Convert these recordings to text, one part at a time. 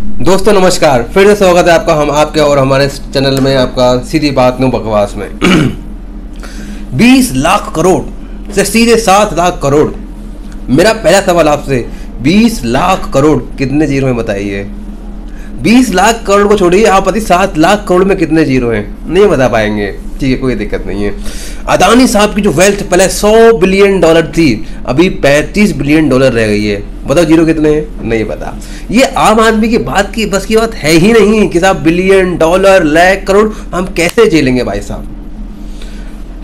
दोस्तों नमस्कार, फिर से स्वागत है आपका हम आपके और हमारे चैनल में, आपका सीधी बात नो बकवास में। 20 लाख करोड़ से सीधे 7 लाख करोड़। मेरा पहला सवाल आपसे, 20 लाख करोड़ कितने जीरो हैं बताइए। 20 लाख करोड़ को छोड़िए, आप बताइए 7 लाख करोड़ में कितने जीरो हैं, नहीं बता पाएंगे। ठीक है, कोई दिक्कत नहीं है। अदानी साहब की जो वेल्थ पहले 100 बिलियन डॉलर थी, अभी 35 बिलियन डॉलर रह गई है। बताओ जीरो कितने हैं, नहीं पता। ये आम आदमी की बात की बस की बात है ही नहीं कि साहब बिलियन डॉलर लाख करोड़ हम कैसे झेलेंगे भाई साहब।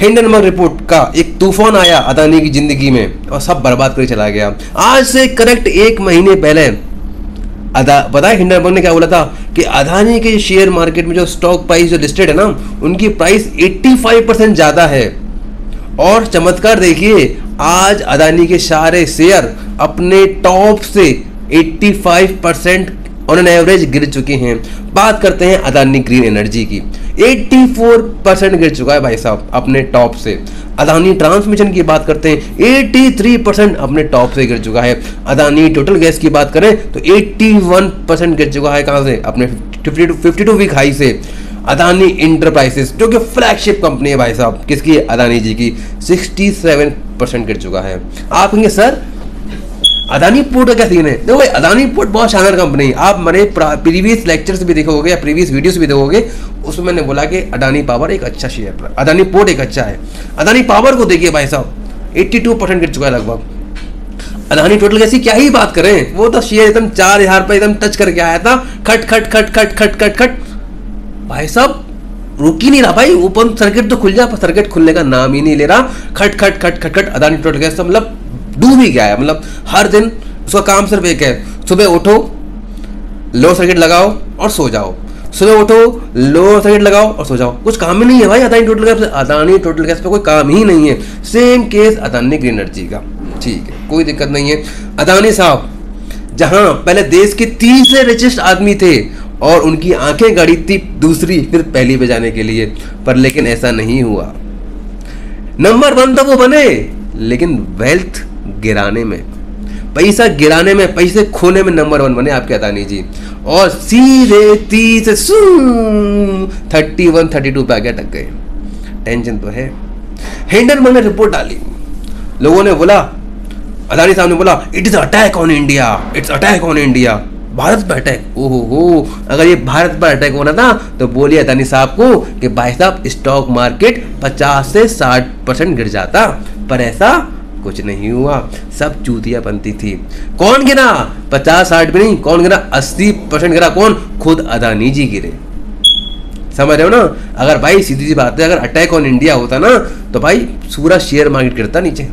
हिंडनबर्ग रिपोर्ट का एक तूफान आया अदानी की जिंदगी में और सब बर्बाद कर चला गया। आज से करेक्ट 1 महीने पहले पता है हिंडनबर्ग ने क्या बोला था कि अदानी के शेयर मार्केट में जो स्टॉक प्राइस जो लिस्टेड है ना, उनकी प्राइस 85% ज्यादा है। और चमत्कार देखिए, आज अदानी के सारे शेयर अपने टॉप से 85% ऑन एन एवरेज गिर चुके हैं। बात करते हैं अदानी ग्रीन एनर्जी की, 84% गिर चुका है भाई साहब अपने टॉप से। अदानी ट्रांसमिशन की बात करते हैं, 83% अपने टॉप से गिर चुका है। अदानी टोटल गैस की बात करें तो 81% गिर चुका है, कहां से, अपने 52 वीक हाई से। अदानी इंटरप्राइजेस जो कि फ्लैगशिप कंपनी है भाई साहब, किसकी, अदानी जी की, 67% गिर चुका है। आप कहेंगे सर अदानी पोर्ट का क्या सीन है? देखो भाई, अदानी पोर्ट बहुत शानदार कंपनी है। आप मेरे प्रीवियस लेक्चर्स भी देखोगे या प्रीवियस वीडियोस भी देखोगे, उसमें मैंने बोला कि अदानी पावर एक अच्छा शेयर, अदानी पोर्ट एक अच्छा है। अदानी पावर को देखिए भाई साहब, 82% गिर चुका है लगभग। अदानी टोटल गैस की क्या ही बात करें, वो तो शेयर एकदम 4000 पे एकदम टच करके आया था, खट खट खट खट खट खट खट भाई साहब, रुक ही नहीं रहा भाई। ओपन सर्किट तो खुल जा, पर सर्किट खुलने का नाम ही नहीं ले रहा। खट खट खट खट खट अदानी टोटल गैस तो मतलब डूब ही गया है। मतलब हर दिन उसका काम सिर्फ एक है, सुबह उठो, लो सर्किट लगाओ और सो जाओ, सुबह उठो, लो सर्किट लगाओ और सो जाओ। कुछ काम ही नहीं है भाई अदानी टोटल गैस पे। अदानी टोटल गैस पे कोई काम ही नहीं है। Same case Adani green energy का। ठीक है, कोई दिक्कत नहीं है। अदानी साहब जहां पहले देश के तीसरे रिचेस्ट आदमी थे और उनकी आंखें गड़ी थी दूसरी फिर पहली पे जाने के लिए, पर लेकिन ऐसा नहीं हुआ। नंबर 1 तो वो बने, लेकिन वेल्थ गिराने में, पैसा गिराने में, पैसे खोने में नंबर 1 बने आपके अदानी जी। और सीधे 30 से 31 32 पे आगे अटक गए। टेंशन तो है। हिंडनबर्ग ने रिपोर्ट डाली, लोगों ने बोला, अदानी साहब ने बोला, it is attack on India, it's attack on India, Bharat पर अटैक। ओहो हो, अगर ये भारत पर अटैक होना था तो बोलिए अदानी साहब को कि भाई साहब स्टॉक मार्केट 50 से 60% गिर जाता, पर ऐसा कुछ नहीं हुआ। सब चूतिया बनती थी। कौन गिरा? 50-60 भी नहीं, कौन गिरा? 80% गिरा। कौन? खुद अदानी जी गिरे। समझ रहे हो ना? अगर भाई सीधी सी बात है, अगर अटैक ऑन इंडिया होता ना तो भाई पूरा शेयर मार्केट गिरता नीचे।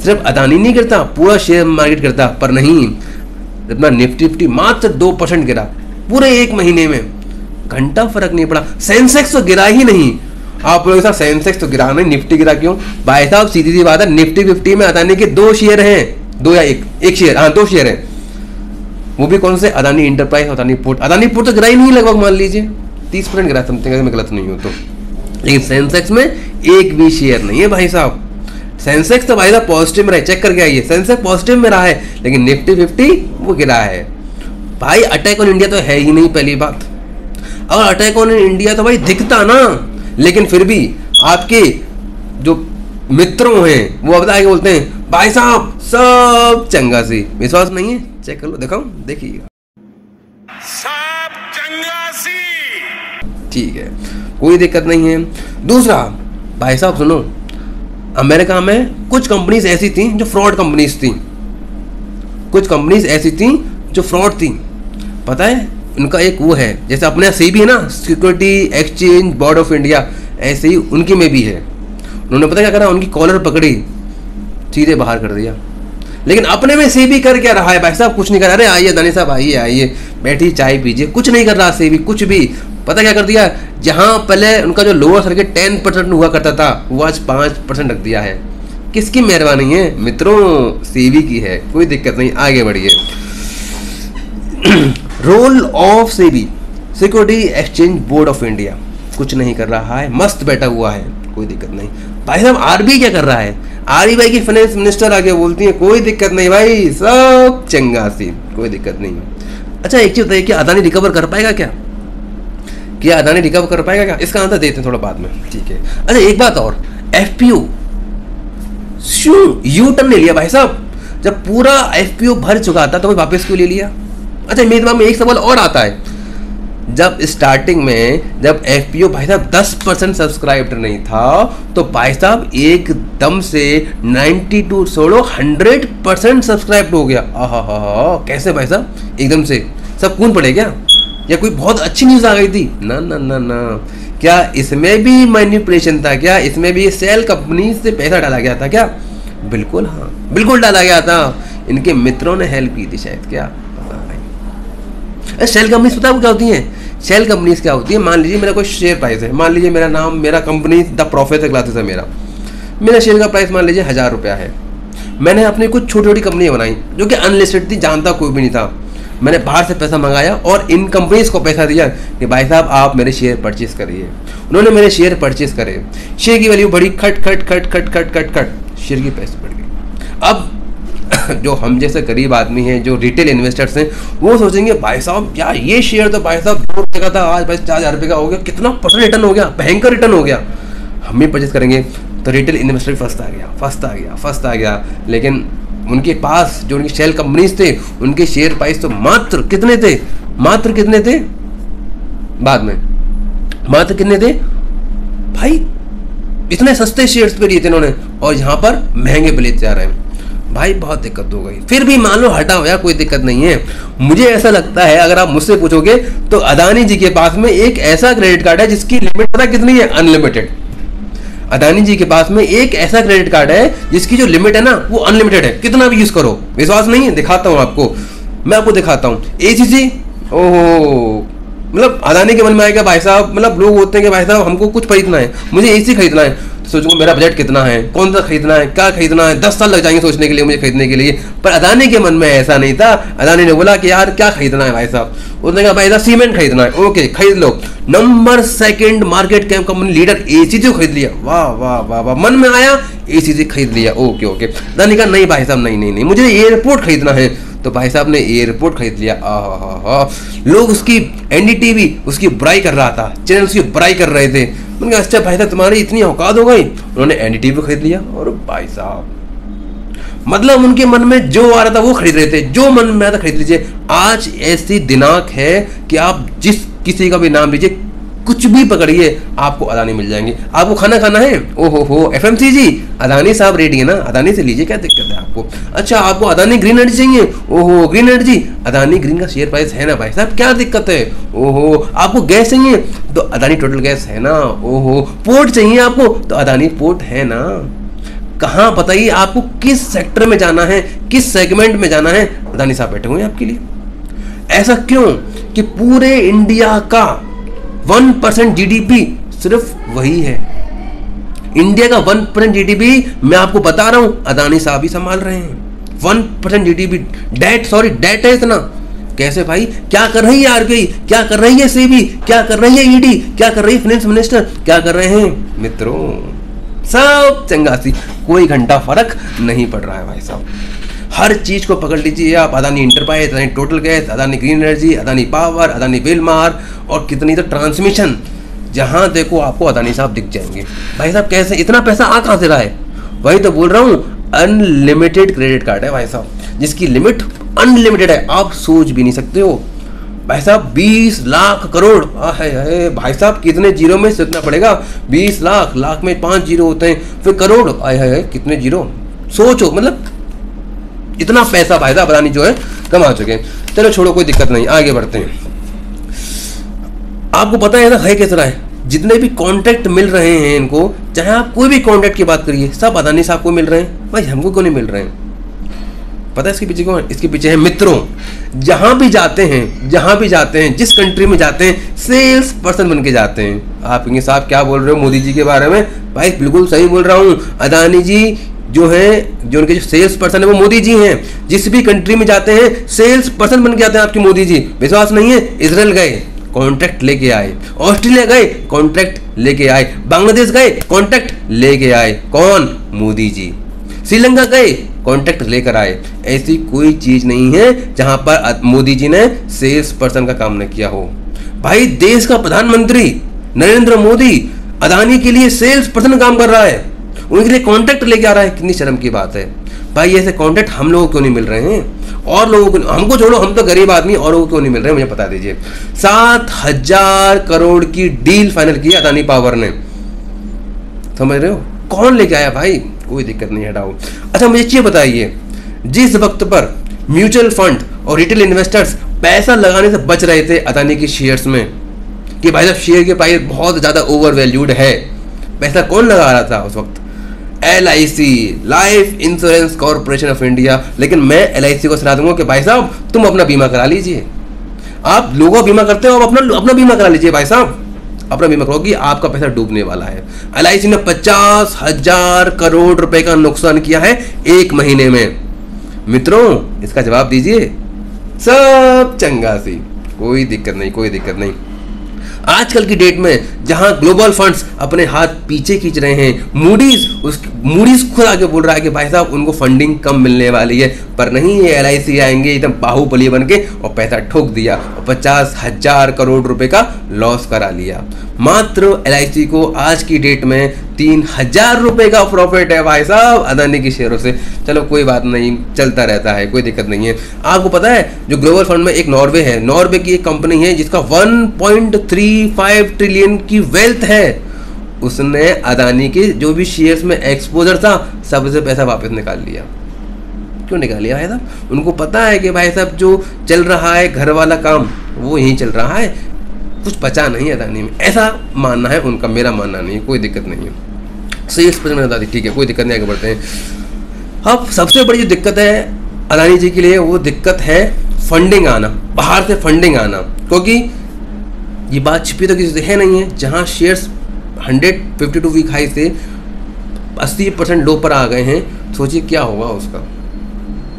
सिर्फ अदानी नहीं गिरता, पूरा शेयर मार्केट गिरता, पर नहीं। अपना निफ्टी मात्र 2% गिरा पूरे 1 महीने में, घंटा फर्क नहीं पड़ा। सेंसेक्स तो गिरा ही नहीं। आप लोग साहब सेंसेक्स तो गिरा नहीं, निफ्टी गिरा क्यों? भाई साहब सीधी सी बात है, निफ्टी 50 में अदानी के 2 शेयर हैं, 2 या 1 शेयर, हाँ 2 शेयर हैं। वो भी कौन से? Adani enterprise, Adani port. Adani port तो गिरा ही नहीं लगभग, मान लीजिए 30% गिरा समथिंग, अगर मैं गलत नहीं हूँ तो। लेकिन सेंसेक्स में एक भी शेयर नहीं है भाई साहब। सेंसेक्स तो भाई साहब पॉजिटिव में रहा है, चेक करके आइए, सेंसेक्स पॉजिटिव में रहा है, लेकिन निफ्टी 50 वो गिरा है। भाई अटैक ऑन इंडिया तो है ही नहीं, पहली बात। अगर अटैक ऑन इंडिया तो भाई दिखता ना, लेकिन फिर भी आपके जो मित्रों हैं वो अब आगे बोलते हैं भाई साहब सब चंगा सी। विश्वास नहीं है? चेक कर लो, दिखाऊं, देखिएगा, सब चंगा सी। ठीक है, कोई दिक्कत नहीं है। दूसरा भाई साहब सुनो, अमेरिका में कुछ कंपनीज ऐसी थी जो फ्रॉड कंपनीज थी, कुछ कंपनीज ऐसी थी जो फ्रॉड थी। पता है उनका एक वो है, जैसे अपने सेबी है ना, security exchange board of India, ऐसे ही उनकी में भी है। उन्होंने पता क्या करा, उनकी कॉलर पकड़ी, सीधे बाहर कर दिया। लेकिन अपने में सेबी कर क्या रहा है भाई साहब? कुछ नहीं कर रहा। अरे आइए अदानी साहब, आइए आइए, बैठिए चाय पीजिए, कुछ नहीं कर रहा सेबी, कुछ भी। पता क्या कर दिया, जहां पहले उनका जो लोअर सर्किट 10% हुआ करता था, वो आज 5% रख दिया है। किसकी मेहरबानी है मित्रों? सेबी की है। कोई दिक्कत नहीं, आगे बढ़िए। Role of SEBI, security exchange board of India, कुछ नहीं कर रहा है, मस्त बैठा हुआ है, कोई दिक्कत नहीं। भाई साहब आरबीआई क्या कर रहा है? आरबीआई की फाइनेंस मिनिस्टर आगे बोलती है कोई दिक्कत नहीं भाई, सब चंगा सी, कोई दिक्कत नहीं। अच्छा एक चीज बताइए, क्या अदानी रिकवर कर पाएगा क्या अदानी रिकवर कर पाएगा क्या? इसका आंसर देते हैं थोड़ा बाद में, ठीक है। अच्छा एक बात और, एफपीओ यू टर्न ले लिया भाई साहब, जब पूरा एफपीओ भर चुका था तो भाई वापस क्यों ले लिया? अच्छा मेरे दिमाग में एक सवाल और आता है, जब स्टार्टिंग में जब एफपीओ भाई साहब 10% सब्सक्राइबर नहीं था तो भाई साहब एकदम से 100% सब्सक्राइब हो गया। कैसे भाई साहब एकदम से सब कून पड़े क्या? या कोई बहुत अच्छी न्यूज़ आ गई थी? ना ना ना ना, क्या इसमें भी मैनिपुलेशन था? क्या इसमें भी सेल कंपनी से पैसा डाला गया था क्या? बिल्कुल हाँ, बिल्कुल डाला गया था। इनके मित्रों ने हेल्प की थी शायद, क्या सेल कंपनीज पता है क्या होती हैं? सेल कंपनीज क्या होती है, मान लीजिए मेरा कोई शेयर प्राइस है, मान लीजिए मेरा नाम, मेरा कंपनी द प्रोफेसर क्लासेस है, मेरा शेयर का प्राइस मान लीजिए 1000 रुपया है। मैंने अपनी कुछ छोटी छोटी कंपनियाँ बनाई जो कि अनलिस्टेड थी, जानता कोई भी नहीं था। मैंने बाहर से पैसा मंगाया और इन कंपनीज को पैसा दिया कि भाई साहब आप मेरे शेयर परचेज करिए। उन्होंने मेरे शेयर परचेज करे, शेयर की वैल्यू बढ़ी, खट खट खट खट खट खट खट शेयर की पैसे बढ़ गई। अब जो हम जैसे गरीब आदमी हैं, जो रिटेल इन्वेस्टर्स हैं, वो सोचेंगे भाई साहब यार ये शेयर तो भाई साहब 2 रुपये का था, आज भाई 4000 रुपये का हो गया, कितना % रिटर्न हो गया, भयंकर रिटर्न हो गया, हम भी परचेज करेंगे। तो रिटेल इन्वेस्टर फर्स्ट आ गया। लेकिन उनके पास जो उनकी शेयर कंपनीज थे, उनके शेयर प्राइस तो मात्र कितने थे बाद में, मात्र कितने थे भाई? इतने सस्ते शेयर्स पे लिए थे इन्होंने और यहाँ पर महंगे पे लेते जा रहे हैं भाई, बहुत दिक्कत हो गई। फिर भी मान लो हटाओ यार, कोई दिक्कत नहीं है। मुझे ऐसा लगता है, अगर आप मुझसे पूछोगे तो अदानी जी के पास में एक ऐसा क्रेडिट कार्ड है जिसकी लिमिट पता कितनी है? अनलिमिटेड। अदानी जी के पास में एक ऐसा क्रेडिट कार्ड है जिसकी जो लिमिट है ना वो अनलिमिटेड है, कितना भी यूज करो। विश्वास नहीं है? दिखाता हूँ आपको, मैं आपको दिखाता हूँ। एसीसी, ओहो, मतलब अदानी के मन में आएगा भाई साहब, मतलब लोग होते हैं कि भाई साहब हमको कुछ खरीदना है, मुझे एसी खरीदना है, तो सोचूंगा मेरा बजट कितना है, कौन सा खरीदना है, क्या खरीदना है, 10 साल लग जाएंगे सोचने के लिए, मुझे खरीदने के लिए। पर अदानी के मन में ऐसा नहीं था। अदानी ने बोला कि यार क्या खरीदना है भाई साहब? उसने कहा भाई साहब सीमेंट खरीदना है, ओके खरीद लो। Number 2 market cap company leader ACC खरीद लिया, वाह वाह वाह वाह, मन में आया एसीसी खरीद लिया, ओके ओके। अदानी कहा नहीं भाई साहब नहीं, मुझे एयरपोर्ट खरीदना है, तो भाई साहब ने एयरपोर्ट खरीद लिया। लोग उसकी एनडीटीवी उसकी बुराई कर रहा था, चैनल उसकी बुराई कर रहे थे। उन्होंने कहा अच्छा भाई साहब तुम्हारी इतनी औकात हो गई, उन्होंने एनडीटीवी खरीद लिया। और भाई साहब मतलब उनके मन में जो आ रहा था वो खरीद रहे थे, जो मन में आया था खरीद लीजिए। आज ऐसी दिनांक है कि आप जिस किसी का भी नाम लीजिए, कुछ भी पकड़िए, आपको अदानी मिल जाएंगे। आपको खाना है, ओहो एफएमसीजी, अदानी साहब रेडी है ना, अदानी से लीजिए, क्या दिक्कत है आपको? अच्छा आपको अदानी ग्रीन एनर्जी चाहिए, ओहो ग्रीन एनर्जी, अदानी ग्रीन का शेयर प्राइस है ना भाई साहब, क्या दिक्कत है? ओहो आपको गैस चाहिए तो अदानी टोटल गैस है ना, ओहो पोर्ट चाहिए आपको तो अदानी पोर्ट है ना। कहाँ बताइए आपको किस सेक्टर में जाना है, किस सेगमेंट में जाना है, अदानी साहब बैठे हुए हैं आपके लिए। ऐसा क्यों कि पूरे इंडिया का 1% जीडीपी सिर्फ वही है, इंडिया का 1% जीडीपी मैं आपको बता रहा हूं अदानी साहब ही संभाल रहे हैं। 1% जीडीपी डेट है इतना। कैसे भाई? क्या कर रही है आरबीआई, क्या कर रही है सेबी, क्या कर रही है ईडी, क्या कर रही है फाइनेंस मिनिस्टर, क्या कर रहे हैं मित्रों? सब चंगासी, कोई घंटा फर्क नहीं पड़ रहा है भाई साहब। हर चीज को पकड़ लीजिए आप, Adani enterprise, Adani total gas, Adani green energy, Adani power, Adani Wilmar और कितनी तो ट्रांसमिशन, जहां देखो आपको अदानी साहब दिख जाएंगे। भाई साहब कैसे इतना पैसा आ कहां से रहा है? वही तो बोल रहा हूं, अनलिमिटेड क्रेडिट कार्ड है भाई साहब, जिसकी लिमिट अनलिमिटेड है, आप सोच भी नहीं सकते हो। भाई साहब 20 लाख करोड़, है भाई साहब कितने जीरो में सोचना पड़ेगा? 20 लाख, लाख में 5 जीरो होते हैं, फिर करोड़, है कितने जीरो, सोचो। मतलब इतना पैसा भाई साहब अदानी जो है कमा चुके हैं। चलो छोड़ो, कोई दिक्कत नहीं, आगे बढ़ते हैं। आपको पता है ना है किस तरह है, जितने भी कॉन्ट्रैक्ट मिल रहे हैं इनको, चाहे आप कोई भी कॉन्ट्रैक्ट की बात करिए, सब अदानी साहब को मिल रहे हैं। भाई हमको क्यों नहीं मिल रहे हैं? पता है इसके पीछे कौन? इसके पीछे है मित्रों। जहां भी जाते हैं, जिस कंट्री में जाते हैं, सेल्स पर्सन बन के जाते हैं। आप कहेंगे साहब क्या बोल रहे हो मोदी जी के बारे में? भाई बिल्कुल सही बोल रहा हूँ। अदानी जी जो है, जो उनके जो सेल्स पर्सन है वो मोदी जी हैं। जिस भी कंट्री में जाते हैं सेल्स पर्सन बन के आते हैं आपके मोदी जी। विश्वास नहीं है? इजराइल गए, कॉन्ट्रैक्ट लेके आए, ऑस्ट्रेलिया गए, कॉन्ट्रैक्ट लेके आए, बांग्लादेश गए, कॉन्ट्रैक्ट लेके आए, कौन? मोदी जी। श्रीलंका गए, कॉन्ट्रैक्ट लेकर आए। ऐसी कोई चीज नहीं है जहां पर मोदी जी ने सेल्स पर्सन का काम न किया हो। भाई देश का प्रधानमंत्री नरेंद्र मोदी अदानी के लिए सेल्स पर्सन काम कर रहा है, उनके लिए कॉन्ट्रैक्ट लेके आ रहा है। कितनी शर्म की बात है भाई। ऐसे कॉन्ट्रैक्ट हम लोगों को क्यों नहीं मिल रहे हैं, और लोगों को, हमको छोड़ो, हम तो गरीब आदमी, और लोगों को क्यों नहीं मिल रहे हैं मुझे बता दीजिए। 7,000 करोड़ की डील फाइनल की अदानी पावर ने, समझ रहे हो? कौन लेके आया भाई? कोई दिक्कत नहीं, हटाओ। अच्छा मुझे ये बताइए, जिस वक्त पर म्यूचुअल फंड और रिटेल इन्वेस्टर्स पैसा लगाने से बच रहे थे अदानी के शेयर्स में कि भाई साहब शेयर के प्राइस बहुत ज्यादा ओवर वैल्यूड है, पैसा कौन लगा रहा था उस वक्त? LIC, life insurance corporation of India. लेकिन मैं LIC को सलाह दूंगा कि भाई साहब तुम अपना बीमा करा लीजिए। आप लोगों का बीमा करते हो, आप अपना बीमा करा लीजिए भाई साहब, अपना बीमा करो कि आपका पैसा डूबने वाला है। LIC ने 50,000 करोड़ रुपए का नुकसान किया है एक महीने में। मित्रों इसका जवाब दीजिए। सब चंगा सी, कोई दिक्कत नहीं, कोई दिक्कत नहीं। आजकल की डेट में जहां ग्लोबल फंड्स अपने हाथ पीछे खींच रहे हैं, मूडीज खुद आगे बोल रहा है कि भाई साहब उनको फंडिंग कम मिलने वाली है, पर नहीं, ये LIC आएंगे एकदम बाहुबली बन के और पैसा ठोक दिया और 50,000 करोड़ रुपए का लॉस करा लिया। मात्र LIC को आज की डेट में 3,000 रुपए का प्रॉफिट है भाई साहब अदानी के शेयरों से। चलो कोई बात नहीं, चलता रहता है, कोई दिक्कत नहीं है। आपको पता है जो ग्लोबल फंड में एक नॉर्वे है, नॉर्वे की एक कंपनी है जिसका 1.35 ट्रिलियन की वेल्थ है, उसने अदानी के जो भी शेयर्स में एक्सपोजर था सबसे पैसा वापस निकाल लिया। क्यों निकाल लिया भाई साहब? उनको पता है कि भाई साहब जो चल रहा है घर वाला काम वो यहीं चल रहा है, कुछ बचा नहीं अदानी में, ऐसा मानना है उनका, मेरा मानना नहीं है, कोई दिक्कत नहीं है। सेल्स पर्सन बता दी, ठीक है, कोई दिक्कत नहीं, आगे बढ़ते हैं। अब सबसे बड़ी जो दिक्कत है अदानी जी के लिए वो दिक्कत है फंडिंग आना, बाहर से फंडिंग आना, क्योंकि ये बात छिपी तो किसी से है नहीं है। जहां शेयर्स 152 वीक हाई से 80% लो पर आ गए हैं, सोचिए क्या होगा उसका।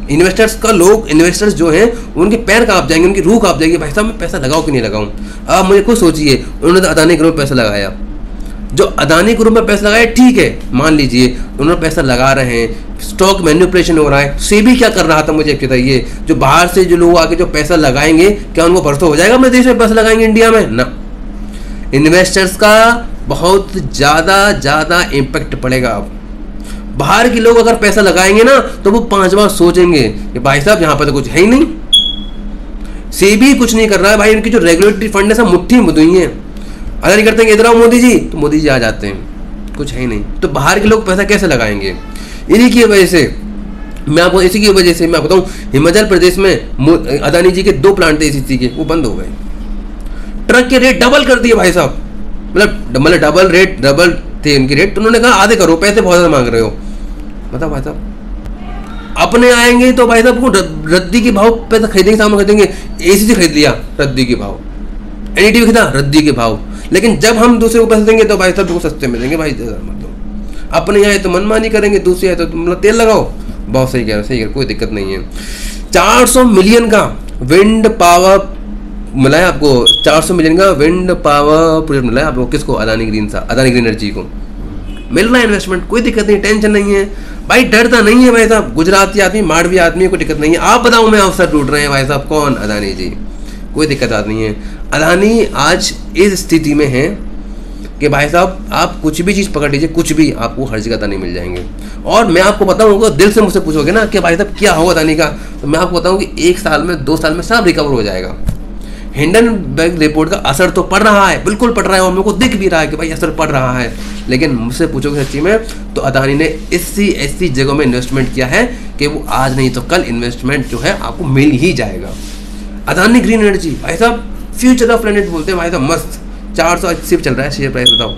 इन्वेस्टर्स जो हैं उनके पैर कांप जाएंगे, उनकी रूह कांप जाएगी, भाई साहब मैं पैसा लगाऊं कि नहीं लगाऊं। आप मुझे खुद सोचिए, उन्होंने तो अदानी ग्रुप में पैसा लगाया, जो अदानी ग्रुप में पैसा लगाया ठीक है, मान लीजिए उन्होंने पैसा लगा रहे हैं, स्टॉक मैनिपुलेशन हो रहा है। सेबी क्या कर रहा था मुझे बताइए? जो बाहर से जो लोग आके जो पैसा लगाएंगे, क्या उनको भरोसा हो जाएगा मेरे देश में पैसा लगाएंगे इंडिया में? ना, इन्वेस्टर्स का बहुत ज़्यादा इम्पैक्ट पड़ेगा। अब बाहर के लोग अगर पैसा लगाएंगे ना तो वो 5 बार सोचेंगे कि भाई साहब यहाँ पर तो कुछ है ही नहीं, सेबी कुछ नहीं कर रहा है भाई, इनकी जो रेगुलेटरी फंड है सब मुट्ठी में हुई है। अगर नहीं करते हैं इधर आओ मोदी जी, तो मोदी जी आ जाते हैं, कुछ है ही नहीं, तो बाहर के लोग पैसा कैसे लगाएंगे? इन्हीं की वजह से मैं आपको, इसी की वजह से मैं आपको बताऊँ, हिमाचल प्रदेश में अदानी जी के 2 प्लांट थे ACC के, वो बंद हो गए। ट्रक के रेट डबल कर दिए भाई साहब, मतलब डबल थे उनकी रेट, तो उन्होंने कहा आधे करो, पैसे बहुत ज़्यादा मांग रहे हो। बताओ भाई साहब, अपने आएंगे तो भाई साहब को रद्दी के भाव पैसा खरीदेंगे, सामान खरीदेंगे। ACC खरीद लिया रद्दी के भाव, NDTV खरीदा रद्दी के भाव, लेकिन जब हम दूसरे को पैसे देंगे तो भाई साहब को सस्ते मिलेंगे। भाई मतलब अपने आए तो मनमानी करेंगे, दूसरे आए तो मतलब तेल लगाओ। बहुत सही कह रहे हो, सही कह रहे हो, कोई दिक्कत नहीं है। 400 मिलियन का विंड पावर मिला है आपको, 400 मिलियन का विंड पावर प्रोजेक्ट मिला है आपको। किसको? अदानी ग्रीन एनर्जी को मिल रहा है इन्वेस्टमेंट, कोई दिक्कत नहीं, टेंशन नहीं है भाई, डरता नहीं है भाई साहब। गुजराती आदमी, माड़वी आदमी, कोई दिक्कत नहीं है। आप बताओ मैं अवसर ढूंढ रहे हैं भाई साहब, कौन? अदानी जी, कोई दिक्कत नहीं है। अदानी आज इस स्थिति में है कि भाई साहब आप कुछ भी चीज़ पकड़ लीजिए, कुछ भी आपको हर जगह अदानी मिल जाएंगे। और मैं आपको बताऊंगा, दिल से मुझसे पूछोगे ना कि भाई साहब क्या होगा अदानी का, तो मैं आपको बताऊँ कि 1 साल में 2 साल में सब रिकवर हो जाएगा। हिंडनबर्ग रिपोर्ट का असर तो पड़ रहा है, बिल्कुल पड़ रहा है, और मेरे को दिख भी रहा है कि भाई असर पड़ रहा है। लेकिन मुझसे पूछोगे सच्ची में तो अदानी ने ऐसी जगहों में इन्वेस्टमेंट किया है कि वो आज नहीं तो कल इन्वेस्टमेंट जो है आपको मिल ही जाएगा। अदानी ग्रीन एनर्जी भाई साहब फ्यूचर ऑफ प्लेनेट बोलते हैं भाई साहब, मस्त 480 चल रहा है शेयर प्राइस, बताओ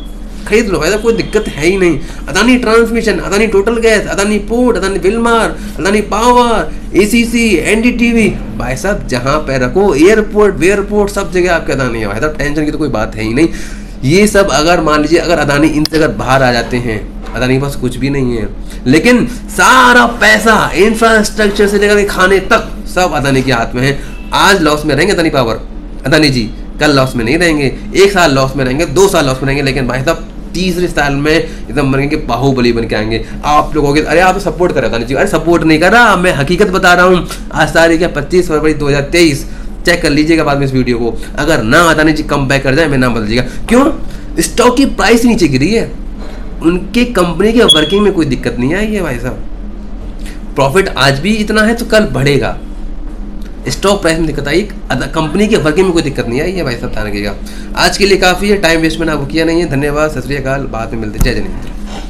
खरीद लो भाई साहब, कोई दिक्कत है ही नहीं। Adani transmission, Adani total gas, Adani port, Adani Wilmar, Adani power, ACC, NDTV, भाई साहब जहाँ पे रखो, एयरपोर्ट सब जगह आपके अदानी है भाई साहब, टेंशन की तो कोई बात है ही नहीं। ये सब अगर मान लीजिए अगर अदानी इनसे अगर बाहर आ जाते हैं, अदानी के पास कुछ भी नहीं है, लेकिन सारा पैसा इंफ्रास्ट्रक्चर से लेकर खाने तक सब अदानी के हाथ में है। आज लॉस में रहेंगे अदानी जी, कल लॉस में नहीं रहेंगे, 1 साल लॉस में रहेंगे, 2 साल लॉस में रहेंगे, लेकिन भाई साहब तीसरे साल में एकदम बनेंगे बाहुबली बन के आएंगे। आप लोग होगे अरे आप तो सपोर्ट कर रहा था, अरे सपोर्ट नहीं कर रहा, मैं हकीकत बता रहा हूँ। आज तारीख है 25 फरवरी 2023, चेक कर लीजिएगा बाद में इस वीडियो को। अगर ना अदानी जी कम बैक कर जाए, मैं नाम बदल लीजिएगा। क्यों? स्टॉक की प्राइस नीचे गिरी है, उनके कंपनी के वर्किंग में कोई दिक्कत नहीं आई है भाई साहब। प्रॉफिट आज भी इतना है तो कल बढ़ेगा, स्टॉक प्राइस में दिक्कत आई, कंपनी के वर्किंग में कोई दिक्कत नहीं आई है भाई साहब, ध्यान रखिएगा। आज के लिए काफ़ी है, टाइम वेस्ट मैंने आपको किया नहीं है। धन्यवाद, सत श्री अकाल, बाद में मिलते, जय जय हिंद।